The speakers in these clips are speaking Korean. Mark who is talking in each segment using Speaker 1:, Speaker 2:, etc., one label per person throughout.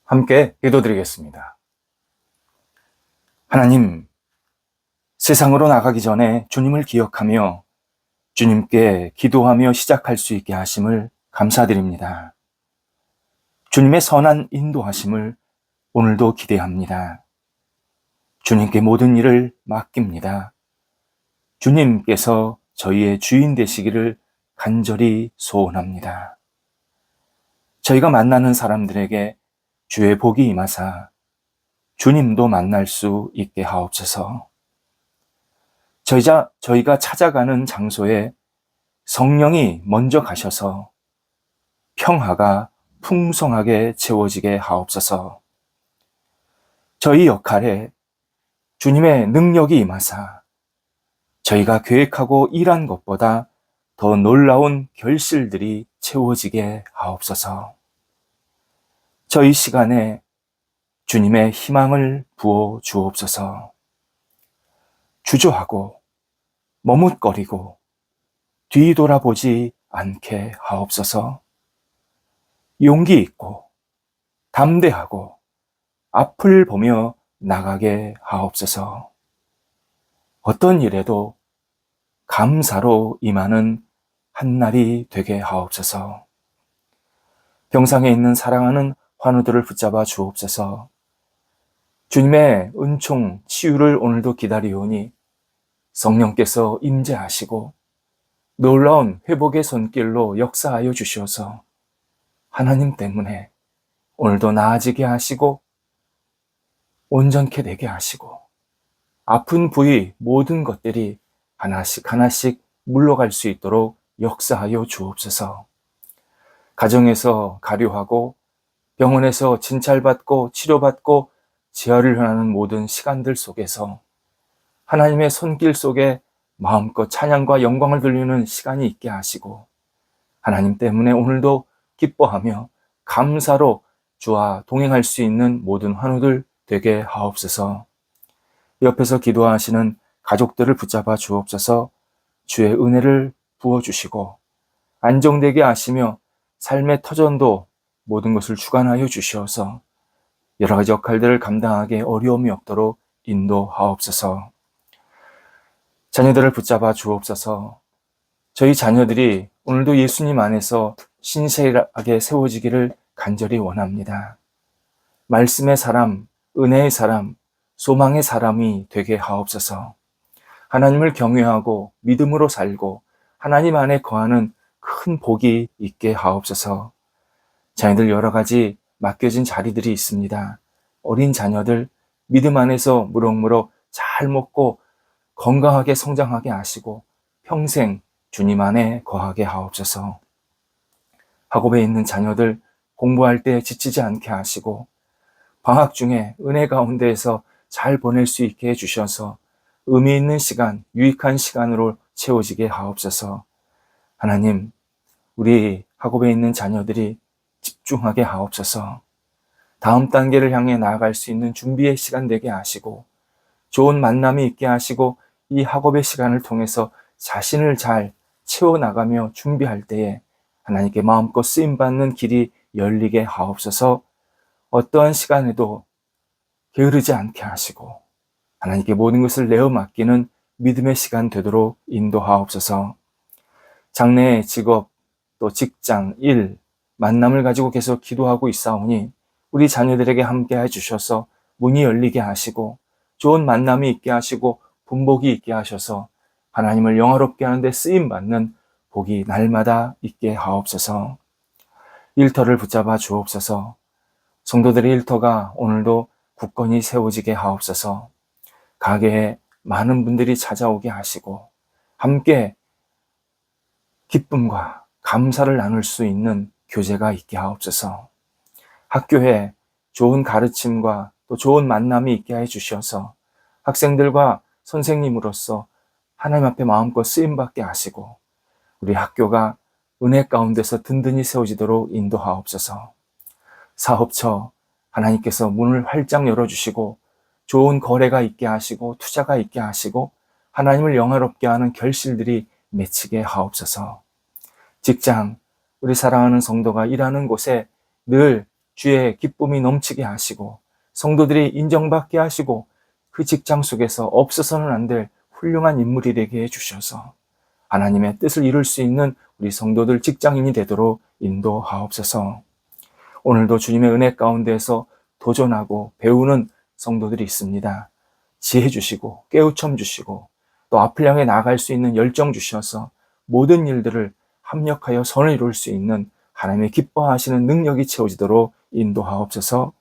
Speaker 1: 함께 기도드리겠습니다. 하나님, 세상으로 나가기 전에 주님을 기억하며 주님께 기도하며 시작할 수 있게 하심을 감사드립니다. 주님의 선한 인도하심을 오늘도 기대합니다. 주님께 모든 일을 맡깁니다. 주님께서 저희의 주인 되시기를 간절히 소원합니다. 저희가 만나는 사람들에게 주의 복이 임하사 주님도 만날 수 있게 하옵소서. 저희가 찾아가는 장소에 성령이 먼저 가셔서 평화가 풍성하게 채워지게 하옵소서. 저희 역할에 주님의 능력이 임하사 저희가 계획하고 일한 것보다 더 놀라운 결실들이 채워지게 하옵소서. 저희 시간에 주님의 희망을 부어 주옵소서. 주저하고 머뭇거리고 뒤돌아보지 않게 하옵소서. 용기 있고 담대하고 앞을 보며 나가게 하옵소서. 어떤 일에도 감사로 임하는 한날이 되게 하옵소서. 병상에 있는 사랑하는 환우들을 붙잡아 주옵소서. 주님의 은총 치유를 오늘도 기다리오니 성령께서 임재하시고 놀라운 회복의 손길로 역사하여 주시어서 하나님 때문에 오늘도 나아지게 하시고 온전케 되게 하시고 아픈 부위 모든 것들이 하나씩 하나씩 물러갈 수 있도록 역사하여 주옵소서. 가정에서 가료하고 병원에서 진찰받고 치료받고 재활을 하는 모든 시간들 속에서 하나님의 손길 속에 마음껏 찬양과 영광을 돌리는 시간이 있게 하시고 하나님 때문에 오늘도 기뻐하며 감사로 주와 동행할 수 있는 모든 환우들 되게 하옵소서. 옆에서 기도하시는 가족들을 붙잡아 주옵소서. 주의 은혜를 부어주시고 안정되게 하시며 삶의 터전도 모든 것을 주관하여 주시어서 여러 가지 역할들을 감당하기에 어려움이 없도록 인도하옵소서. 자녀들을 붙잡아 주옵소서. 저희 자녀들이 오늘도 예수님 안에서 신실하게 세워지기를 간절히 원합니다. 말씀의 사람, 은혜의 사람, 소망의 사람이 되게 하옵소서. 하나님을 경외하고 믿음으로 살고 하나님 안에 거하는 큰 복이 있게 하옵소서. 자녀들 여러 가지 맡겨진 자리들이 있습니다. 어린 자녀들 믿음 안에서 무럭무럭 잘 먹고 건강하게 성장하게 하시고 평생 주님 안에 거하게 하옵소서. 학업에 있는 자녀들 공부할 때 지치지 않게 하시고 방학 중에 은혜 가운데에서 잘 보낼 수 있게 해주셔서 의미 있는 시간, 유익한 시간으로 채워지게 하옵소서. 하나님, 우리 학업에 있는 자녀들이 집중하게 하옵소서. 다음 단계를 향해 나아갈 수 있는 준비의 시간 되게 하시고 좋은 만남이 있게 하시고 이 학업의 시간을 통해서 자신을 잘 채워나가며 준비할 때에 하나님께 마음껏 쓰임받는 길이 열리게 하옵소서. 어떠한 시간에도 게으르지 않게 하시고 하나님께 모든 것을 내어 맡기는 믿음의 시간 되도록 인도하옵소서. 장래의 직업, 또 직장, 일, 만남을 가지고 계속 기도하고 있사오니 우리 자녀들에게 함께 해주셔서 문이 열리게 하시고 좋은 만남이 있게 하시고 분복이 있게 하셔서 하나님을 영화롭게 하는데 쓰임받는 복이 날마다 있게 하옵소서. 일터를 붙잡아 주옵소서. 성도들의 일터가 오늘도 굳건히 세워지게 하옵소서. 가게에 많은 분들이 찾아오게 하시고 함께 기쁨과 감사를 나눌 수 있는 교제가 있게 하옵소서. 학교에 좋은 가르침과 또 좋은 만남이 있게 해 주셔서 학생들과 선생님으로서 하나님 앞에 마음껏 쓰임받게 하시고 우리 학교가 은혜 가운데서 든든히 세워지도록 인도하옵소서. 사업처 하나님께서 문을 활짝 열어주시고 좋은 거래가 있게 하시고 투자가 있게 하시고 하나님을 영화롭게 하는 결실들이 맺히게 하옵소서. 직장, 우리 사랑하는 성도가 일하는 곳에 늘 주의 기쁨이 넘치게 하시고 성도들이 인정받게 하시고 그 직장 속에서 없어서는 안 될 훌륭한 인물이 되게 해주셔서 하나님의 뜻을 이룰 수 있는 우리 성도들 직장인이 되도록 인도하옵소서. 오늘도 주님의 은혜 가운데에서 도전하고 배우는 성도들이 있습니다. 지혜 주시고 깨우침 주시고 또 앞을 향해 나아갈 수 있는 열정 주셔서 모든 일들을 합력하여 선을 이룰 수 있는 하나님의 기뻐하시는 능력이 채워지도록 인도하옵소서.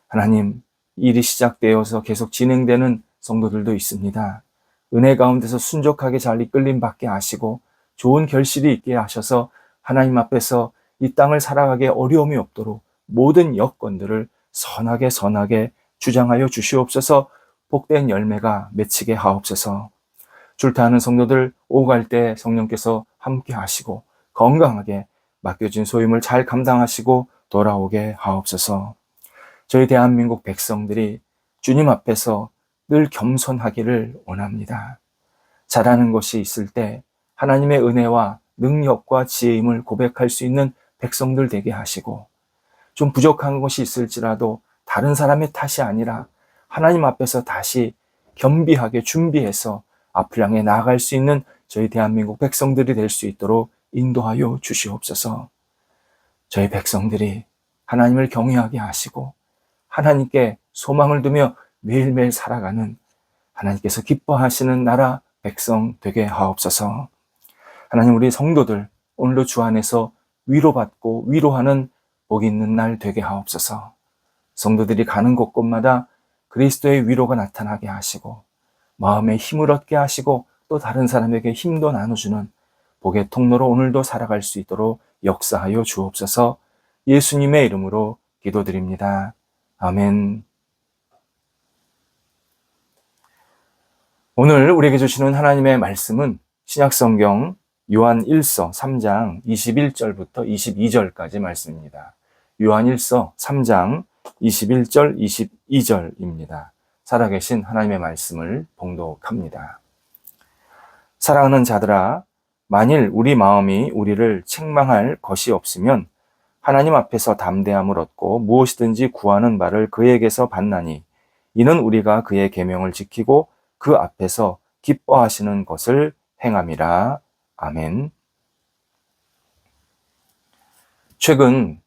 Speaker 1: 하나님, 일이 시작되어서 계속 진행되는 성도들도 있습니다. 은혜 가운데서 순종하게 잘 이끌림 받게 하시고 좋은 결실이 있게 하셔서 하나님 앞에서 이 땅을 살아가기에 어려움이 없도록 모든 여건들을 선하게 주장하여 주시옵소서. 복된 열매가 맺히게 하옵소서. 줄타하는 성도들 오고 갈 때 성령께서 함께 하시고 건강하게 맡겨진 소임을 잘 감당하시고 돌아오게 하옵소서. 저희 대한민국 백성들이 주님 앞에서 늘 겸손하기를 원합니다. 잘하는 것이 있을 때 하나님의 은혜와 능력과 지혜임을 고백할 수 있는 백성들 되게 하시고 좀 부족한 것이 있을지라도 다른 사람의 탓이 아니라 하나님 앞에서 다시 겸비하게 준비해서 앞을 향해 나아갈 수 있는 저희 대한민국 백성들이 될 수 있도록 인도하여 주시옵소서. 저희 백성들이 하나님을 경외하게 하시고 하나님께 소망을 두며 매일매일 살아가는 하나님께서 기뻐하시는 나라 백성 되게 하옵소서. 하나님, 우리 성도들 오늘도 주 안에서 위로받고 위로하는 복이 있는 날 되게 하옵소서. 성도들이 가는 곳곳마다 그리스도의 위로가 나타나게 하시고 마음에 힘을 얻게 하시고 또 다른 사람에게 힘도 나눠주는 복의 통로로 오늘도 살아갈 수 있도록 역사하여 주옵소서. 예수님의 이름으로 기도드립니다. 아멘. 오늘 우리에게 주시는 하나님의 말씀은 신약성경 요한 1서 3장 21절부터 22절까지 말씀입니다. 요한 1서 3장 21절 22절입니다. 살아계신 하나님의 말씀을 봉독합니다. 사랑하는 자들아, 만일 우리 마음이 우리를 책망할 것이 없으면 하나님 앞에서 담대함을 얻고 무엇이든지 구하는 바를 그에게서 받나니 이는 우리가 그의 계명을 지키고 그 앞에서 기뻐하시는 것을 행함이라. 아멘. 최근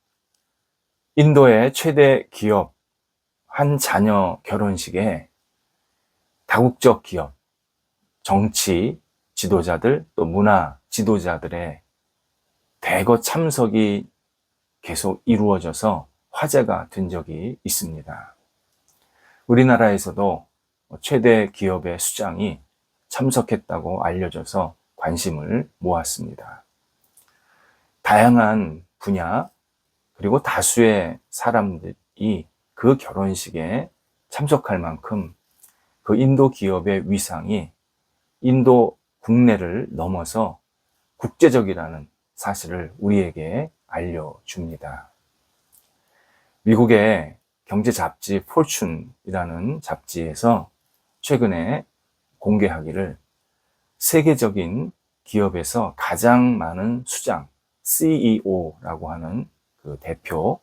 Speaker 1: 인도의 최대 기업 한 자녀 결혼식에 다국적 기업, 정치 지도자들 또 문화 지도자들의 대거 참석이 계속 이루어져서 화제가 된 적이 있습니다. 우리나라에서도 최대 기업의 수장이 참석했다고 알려져서 관심을 모았습니다. 다양한 분야 그리고 다수의 사람들이 그 결혼식에 참석할 만큼 그 인도 기업의 위상이 인도 국내를 넘어서 국제적이라는 사실을 우리에게 알려줍니다. 미국의 경제 잡지 포춘이라는 잡지에서 최근에 공개하기를 세계적인 기업에서 가장 많은 수장, CEO라고 하는 그 대표,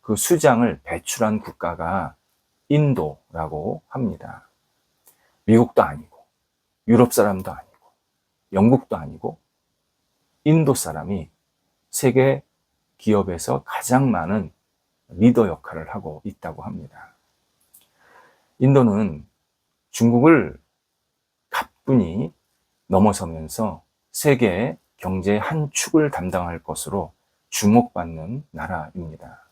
Speaker 1: 그 수장을 배출한 국가가 인도라고 합니다. 미국도 아니고, 유럽 사람도 아니고, 영국도 아니고, 인도 사람이 세계 기업에서 가장 많은 리더 역할을 하고 있다고 합니다. 인도는 중국을 가뿐히 넘어서면서 세계 경제의 한 축을 담당할 것으로 주목받는 나라입니다.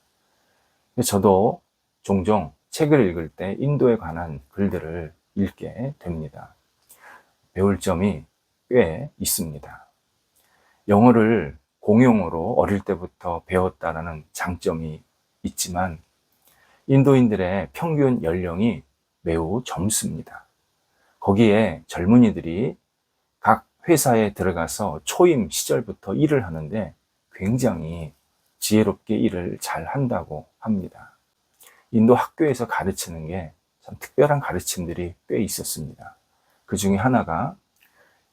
Speaker 1: 저도 종종 책을 읽을 때 인도에 관한 글들을 읽게 됩니다. 배울 점이 꽤 있습니다. 영어를 공용어로 어릴 때부터 배웠다라는 장점이 있지만 인도인들의 평균 연령이 매우 젊습니다. 거기에 젊은이들이 각 회사에 들어가서 초임 시절부터 일을 하는데 굉장히 지혜롭게 일을 잘 한다고 합니다. 인도 학교에서 가르치는 게 참 특별한 가르침들이 꽤 있었습니다. 그 중에 하나가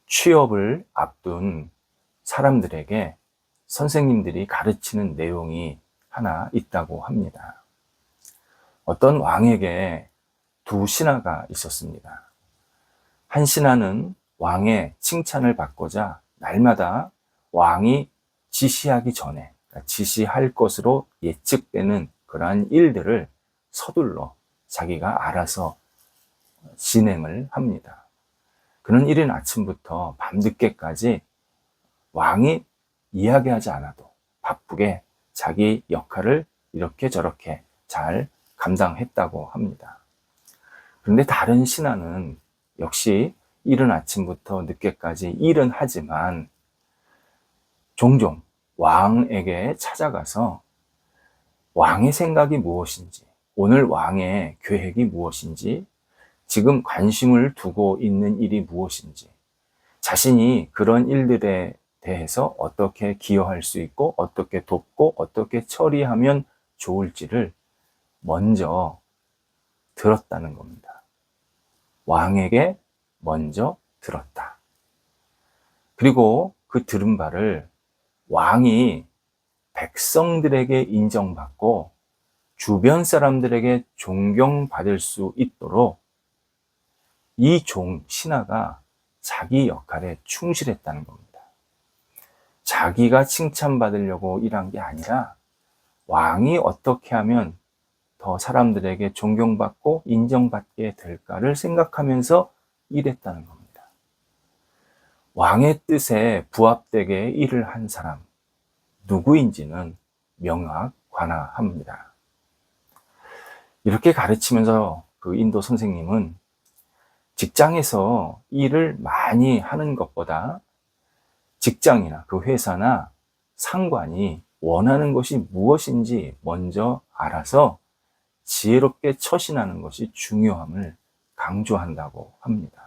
Speaker 1: 취업을 앞둔 사람들에게 선생님들이 가르치는 내용이 하나 있다고 합니다. 어떤 왕에게 두 신하가 있었습니다. 한 신하는 왕의 칭찬을 받고자 날마다 왕이 지시하기 전에, 그러니까 지시할 것으로 예측되는 그러한 일들을 서둘러 자기가 알아서 진행을 합니다. 그는 이른 아침부터 밤늦게까지 왕이 이야기하지 않아도 바쁘게 자기 역할을 이렇게 저렇게 잘 감당했다고 합니다. 그런데 다른 신하는 역시 이른 아침부터 늦게까지 일은 하지만 종종 왕에게 찾아가서 왕의 생각이 무엇인지, 오늘 왕의 계획이 무엇인지, 지금 관심을 두고 있는 일이 무엇인지, 자신이 그런 일들에 대해서 어떻게 기여할 수 있고, 어떻게 돕고, 어떻게 처리하면 좋을지를 먼저 들었다는 겁니다. 왕에게 먼저 들었다. 그리고 그 들은 바를 왕이 백성들에게 인정받고 주변 사람들에게 존경받을 수 있도록 이 신하가 자기 역할에 충실했다는 겁니다. 자기가 칭찬받으려고 일한 게 아니라 왕이 어떻게 하면 더 사람들에게 존경받고 인정받게 될까를 생각하면서 일했다는 겁니다. 왕의 뜻에 부합되게 일을 한 사람, 누구인지는 명확관화합니다. 이렇게 가르치면서 그 인도 선생님은 직장에서 일을 많이 하는 것보다 직장이나 그 회사나 상관이 원하는 것이 무엇인지 먼저 알아서 지혜롭게 처신하는 것이 중요함을 강조한다고 합니다.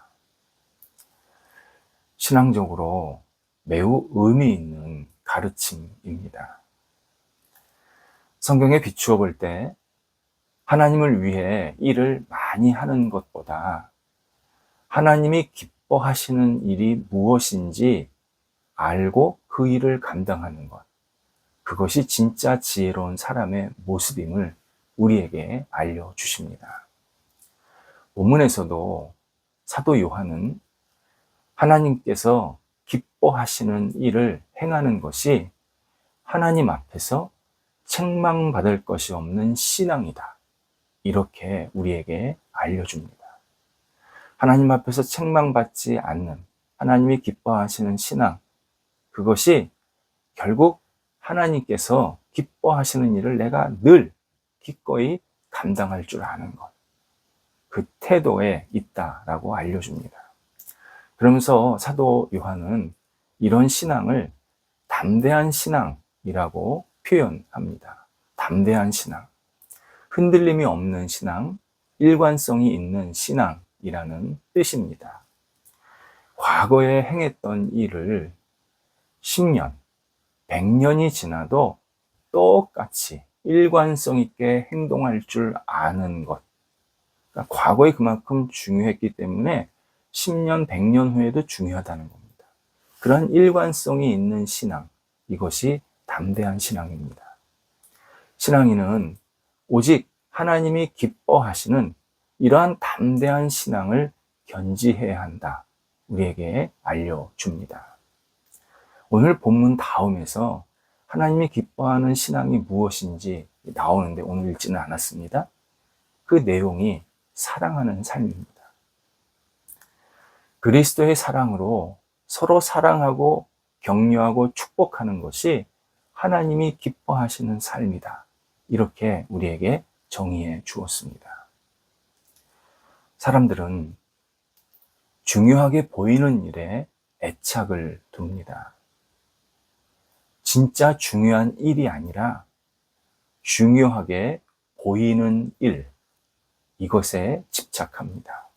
Speaker 1: 신앙적으로 매우 의미 있는 가르침입니다. 성경에 비추어 볼 때 하나님을 위해 일을 많이 하는 것보다 하나님이 기뻐하시는 일이 무엇인지 알고 그 일을 감당하는 것, 그것이 진짜 지혜로운 사람의 모습임을 우리에게 알려주십니다. 본문에서도 사도 요한은 하나님께서 기뻐하시는 일을 행하는 것이 하나님 앞에서 책망받을 것이 없는 신앙이다, 이렇게 우리에게 알려줍니다. 하나님 앞에서 책망받지 않는, 하나님이 기뻐하시는 신앙, 그것이 결국 하나님께서 기뻐하시는 일을 내가 늘 기꺼이 감당할 줄 아는 것, 그 태도에 있다라고 알려줍니다. 그러면서 사도 요한은 이런 신앙을 담대한 신앙이라고 표현합니다. 담대한 신앙, 흔들림이 없는 신앙, 일관성이 있는 신앙이라는 뜻입니다. 과거에 행했던 일을 10년, 100년이 지나도 똑같이 일관성 있게 행동할 줄 아는 것, 그러니까 과거에 그만큼 중요했기 때문에 10년, 100년 후에도 중요하다는 겁니다. 그런 일관성이 있는 신앙, 이것이 담대한 신앙입니다. 신앙인은 오직 하나님이 기뻐하시는 이러한 담대한 신앙을 견지해야 한다, 우리에게 알려줍니다. 오늘 본문 다음에서 하나님이 기뻐하는 신앙이 무엇인지 나오는데 오늘 읽지는 않았습니다. 그 내용이 사랑하는 삶입니다. 그리스도의 사랑으로 서로 사랑하고 격려하고 축복하는 것이 하나님이 기뻐하시는 삶이다, 이렇게 우리에게 정의해 주었습니다. 사람들은 중요하게 보이는 일에 애착을 둡니다. 진짜 중요한 일이 아니라 중요하게 보이는 일, 이것에 집착합니다.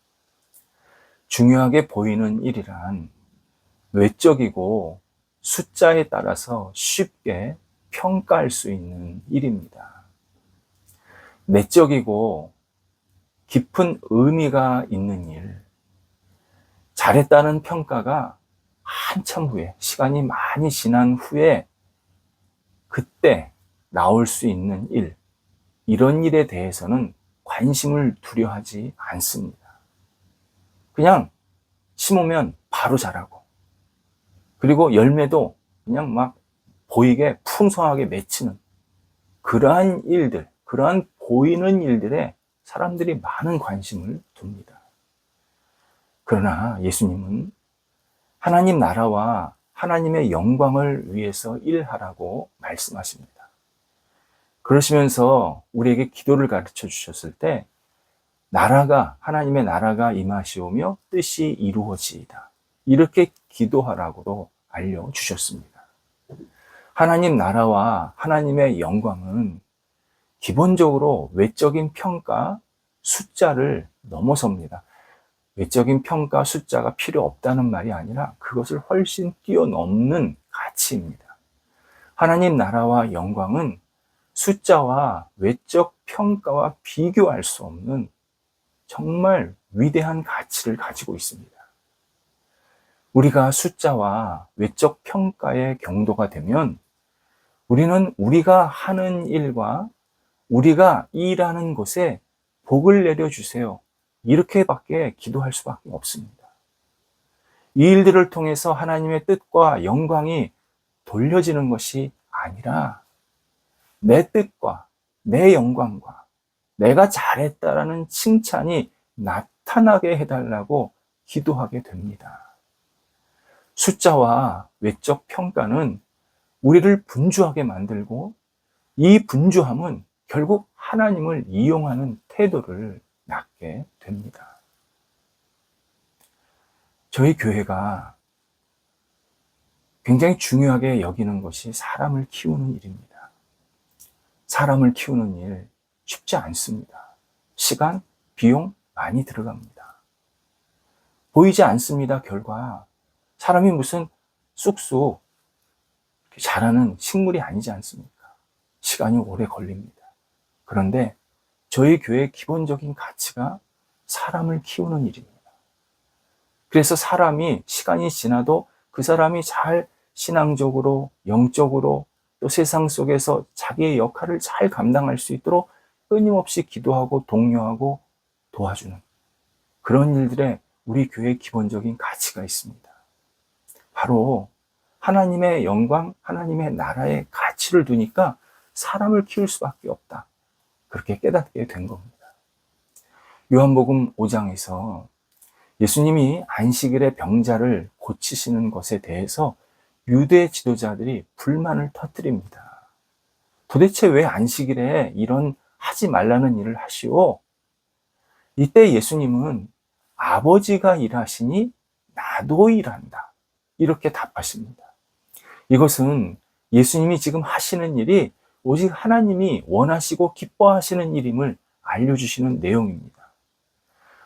Speaker 1: 중요하게 보이는 일이란 외적이고 숫자에 따라서 쉽게 평가할 수 있는 일입니다. 내적이고 깊은 의미가 있는 일, 잘했다는 평가가 한참 후에, 시간이 많이 지난 후에 그때 나올 수 있는 일, 이런 일에 대해서는 관심을 두려하지 않습니다. 그냥 심으면 바로 자라고, 그리고 열매도 그냥 막 보이게 풍성하게 맺히는 그러한 일들, 그러한 보이는 일들에 사람들이 많은 관심을 둡니다. 그러나 예수님은 하나님 나라와 하나님의 영광을 위해서 일하라고 말씀하십니다. 그러시면서 우리에게 기도를 가르쳐 주셨을 때, 하나님의 나라가 임하시오며 뜻이 이루어지이다, 이렇게 기도하라고도 알려주셨습니다. 하나님 나라와 하나님의 영광은 기본적으로 외적인 평가, 숫자를 넘어섭니다. 외적인 평가, 숫자가 필요 없다는 말이 아니라 그것을 훨씬 뛰어넘는 가치입니다. 하나님 나라와 영광은 숫자와 외적 평가와 비교할 수 없는 정말 위대한 가치를 가지고 있습니다. 우리가 숫자와 외적 평가의 경도가 되면 우리는 우리가 하는 일과 우리가 일하는 곳에 복을 내려주세요, 이렇게밖에 기도할 수밖에 없습니다. 이 일들을 통해서 하나님의 뜻과 영광이 돌려지는 것이 아니라 내 뜻과 내 영광과 내가 잘했다라는 칭찬이 나타나게 해달라고 기도하게 됩니다. 숫자와 외적 평가는 우리를 분주하게 만들고, 이 분주함은 결국 하나님을 이용하는 태도를 낳게 됩니다. 저희 교회가 굉장히 중요하게 여기는 것이 사람을 키우는 일입니다. 사람을 키우는 일 쉽지 않습니다. 시간, 비용 많이 들어갑니다. 보이지 않습니다. 결과 사람이 무슨 쑥쑥 자라는 식물이 아니지 않습니까? 시간이 오래 걸립니다. 그런데 저희 교회의 기본적인 가치가 사람을 키우는 일입니다. 그래서 사람이 시간이 지나도 그 사람이 잘 신앙적으로, 영적으로, 또 세상 속에서 자기의 역할을 잘 감당할 수 있도록 끊임없이 기도하고 독려하고 도와주는 그런 일들에 우리 교회의 기본적인 가치가 있습니다. 바로 하나님의 영광, 하나님의 나라의 가치를 두니까 사람을 키울 수밖에 없다, 그렇게 깨닫게 된 겁니다. 요한복음 5장에서 예수님이 안식일에 병자를 고치시는 것에 대해서 유대 지도자들이 불만을 터뜨립니다. 도대체 왜 안식일에 이런 하지 말라는 일을 하시오? 이때 예수님은 아버지가 일하시니 나도 일한다, 이렇게 답하십니다. 이것은 예수님이 지금 하시는 일이 오직 하나님이 원하시고 기뻐하시는 일임을 알려주시는 내용입니다.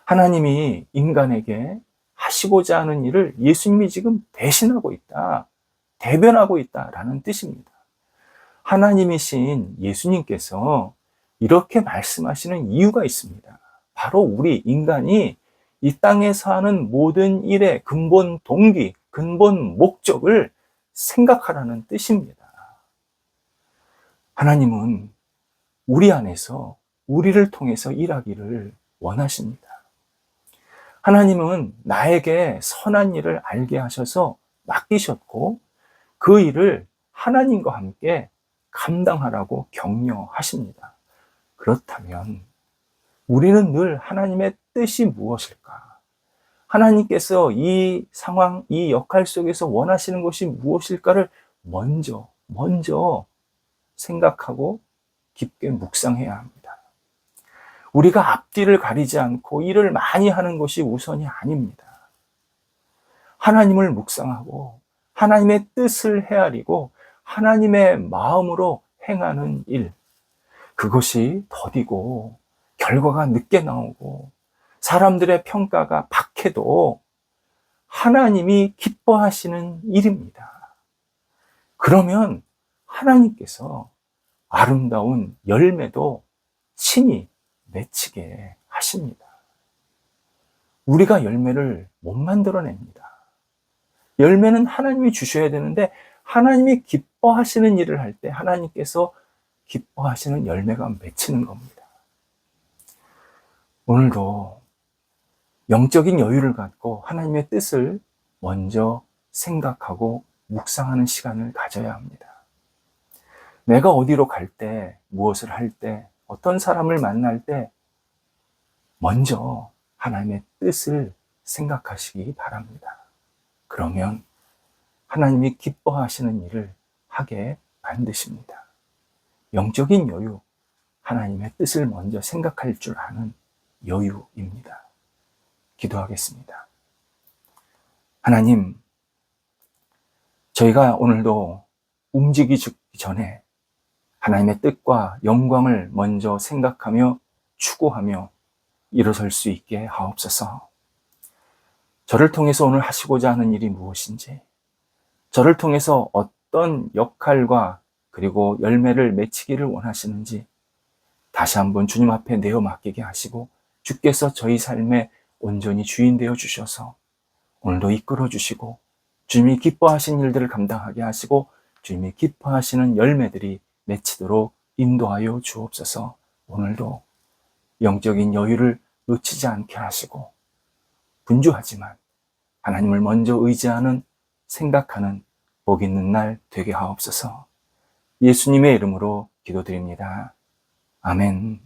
Speaker 1: 하나님이 인간에게 하시고자 하는 일을 예수님이 지금 대신하고 있다, 대변하고 있다라는 뜻입니다. 하나님이신 예수님께서 이렇게 말씀하시는 이유가 있습니다. 바로 우리 인간이 이 땅에서 하는 모든 일의 근본 동기, 근본 목적을 생각하라는 뜻입니다. 하나님은 우리 안에서 우리를 통해서 일하기를 원하십니다. 하나님은 나에게 선한 일을 알게 하셔서 맡기셨고, 그 일을 하나님과 함께 감당하라고 격려하십니다. 그렇다면 우리는 늘 하나님의 뜻이 무엇일까? 하나님께서 이 상황, 이 역할 속에서 원하시는 것이 무엇일까를 먼저 생각하고 깊게 묵상해야 합니다. 우리가 앞뒤를 가리지 않고 일을 많이 하는 것이 우선이 아닙니다. 하나님을 묵상하고 하나님의 뜻을 헤아리고 하나님의 마음으로 행하는 일, 그것이 더디고 결과가 늦게 나오고 사람들의 평가가 박해도 하나님이 기뻐하시는 일입니다. 그러면 하나님께서 아름다운 열매도 친히 맺히게 하십니다. 우리가 열매를 못 만들어냅니다. 열매는 하나님이 주셔야 되는데, 하나님이 기뻐하시는 일을 할 때 하나님께서 기뻐하시는 열매가 맺히는 겁니다. 오늘도 영적인 여유를 갖고 하나님의 뜻을 먼저 생각하고 묵상하는 시간을 가져야 합니다. 내가 어디로 갈 때, 무엇을 할 때, 어떤 사람을 만날 때 먼저 하나님의 뜻을 생각하시기 바랍니다. 그러면 하나님이 기뻐하시는 일을 하게 만드십니다. 영적인 여유, 하나님의 뜻을 먼저 생각할 줄 아는 여유입니다. 기도하겠습니다. 하나님, 저희가 오늘도 움직이기 전에 하나님의 뜻과 영광을 먼저 생각하며 추구하며 일어설 수 있게 하옵소서. 저를 통해서 오늘 하시고자 하는 일이 무엇인지, 저를 통해서 어떤 역할과 그리고 열매를 맺히기를 원하시는지 다시 한번 주님 앞에 내어 맡기게 하시고 주께서 저희 삶에 온전히 주인 되어 주셔서 오늘도 이끌어 주시고 주님이 기뻐하신 일들을 감당하게 하시고 주님이 기뻐하시는 열매들이 맺히도록 인도하여 주옵소서. 오늘도 영적인 여유를 놓치지 않게 하시고 분주하지만 하나님을 먼저 의지하는 생각하는 복 있는 날 되게 하옵소서. 예수님의 이름으로 기도드립니다. 아멘.